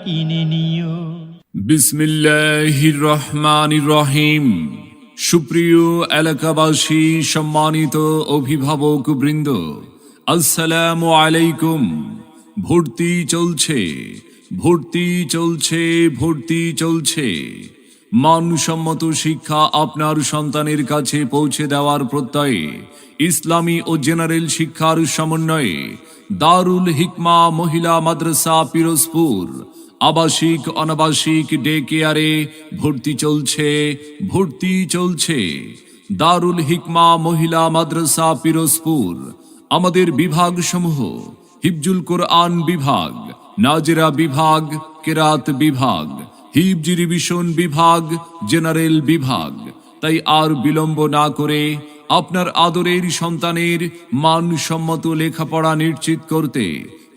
কিনে নিও। বিসমিল্লাহির রহমানির রহিম। সুপ্রিয় এলাকাবাসী, সম্মানিত অভিভাবক বৃন্দ, আসসালামু আলাইকুম। ভর্তি চলছে, ভর্তি চলছে, ভর্তি চলছে। মানসম্মত শিক্ষা আপনার সন্তানের কাছে পৌঁছে দেওয়ার প্রত্যয়ে ইসলামী ও জেনারেল শিক্ষার সমন্বয়ে দারুল হিকমা মহিলা মাদ্রাসা পিরোজপুর আবাসিক অনাবাসিক ডে কেয়ারে ভর্তি চলছে, ভর্তি চলছে। দারুল হিকমা মহিলা মাদ্রাসা পিরোজপুর আমাদের বিভাগসমূহ: হিফজুল কোরআন বিভাগ, নাজেরা বিভাগ, কেরাত বিভাগ, হিফজ রিভিশন বিভাগ, জেনারেল বিভাগ। তাই আর বিলম্ব না করে আপনার আদরের সন্তানের মানসম্মত লেখাপড়া নিশ্চিত করতে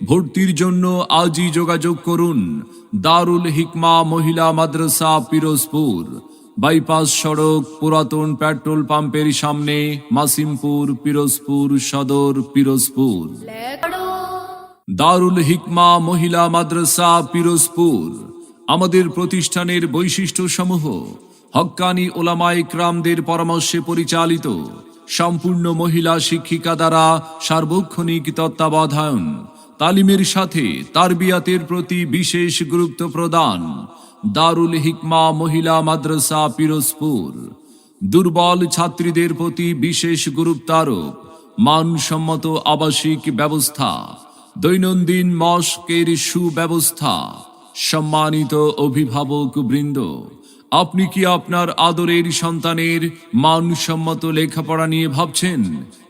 ভর্তির জন্য আজই যোগাযোগ করুন দারুল হিকমা মহিলা মাদ্রাসা পিরোজপুর, বাইপাস সড়ক, পুরাতন পেট্রোল পাম্পের সামনে, মাসিমপুর, পিরোজপুর সদর, পিরোজপুর। দারুল হিকমা মহিলা মাদ্রাসা পিরোজপুর আমাদের প্রতিষ্ঠানের বৈশিষ্ট্যসমূহ: হক্কানি ওলামায়ে কেরামদের পরামর্শে পরিচালিত, সম্পূর্ণ মহিলা শিক্ষিকা দ্বারা সার্বক্ষণিক তত্ত্বাবধান, তালিমের সাথে তারবিয়াতের প্রতি বিশেষ গুরুত্ব প্রদান। দারুল হিকমা মহিলা মাদ্রাসা পিরোজপুর দুর্বল ছাত্রীদের প্রতি বিশেষ গুরুত্বারোপ, মানসম্মত আবাসিক ব্যবস্থা, দৈনন্দিন মস্কের সুব্যবস্থা। সম্মানিত অভিভাবক বৃন্দ, আপনি কি আপনার আদরের সন্তানের মানসম্মত লেখাপড়া নিয়ে ভাবছেন?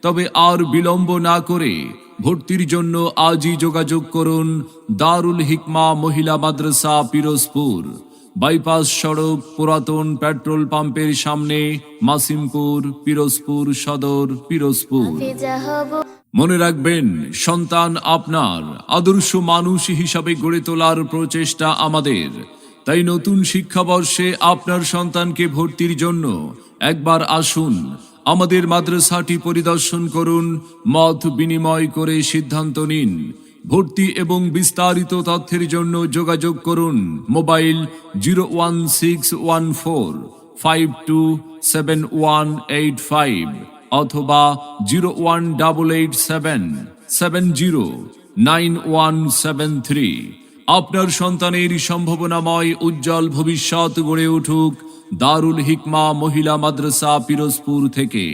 তবে আর বিলম্ব না করে ভর্তির জন্য আজই যোগাযোগ করুন দারুল হিকমা মহিলা মাদ্রাসা পিরোজপুর, বাইপাস সড়ক, পুরাতন পেট্রোল পাম্পের সামনে, মাসিমপুর, পিরোজপুর সদর, পিরোজপুর। মনে রাখবেন, সন্তান আপনার, আদর্শ মানুষ হিসাবে গড়ে তোলার প্রচেষ্টা আমাদের। তাই নতুন শিক্ষাবর্ষে আপনার সন্তানকে ভর্তির জন্য একবার আসুন, আমাদের মাদ্রাসাটি পরিদর্শন করুন, মত বিনিময় করে সিদ্ধান্ত নিন। ভর্তি এবং বিস্তারিত তথ্যের জন্য যোগাযোগ করুন মোবাইল 01614527185 অথবা 01887709173। আপনার সন্তানের সম্ভাবনাময় উজ্জ্বল ভবিষ্যৎ গড়ে উঠুক দারুল হিকমা মহিলা মাদ্রাসা পিরোজপুর থেকে।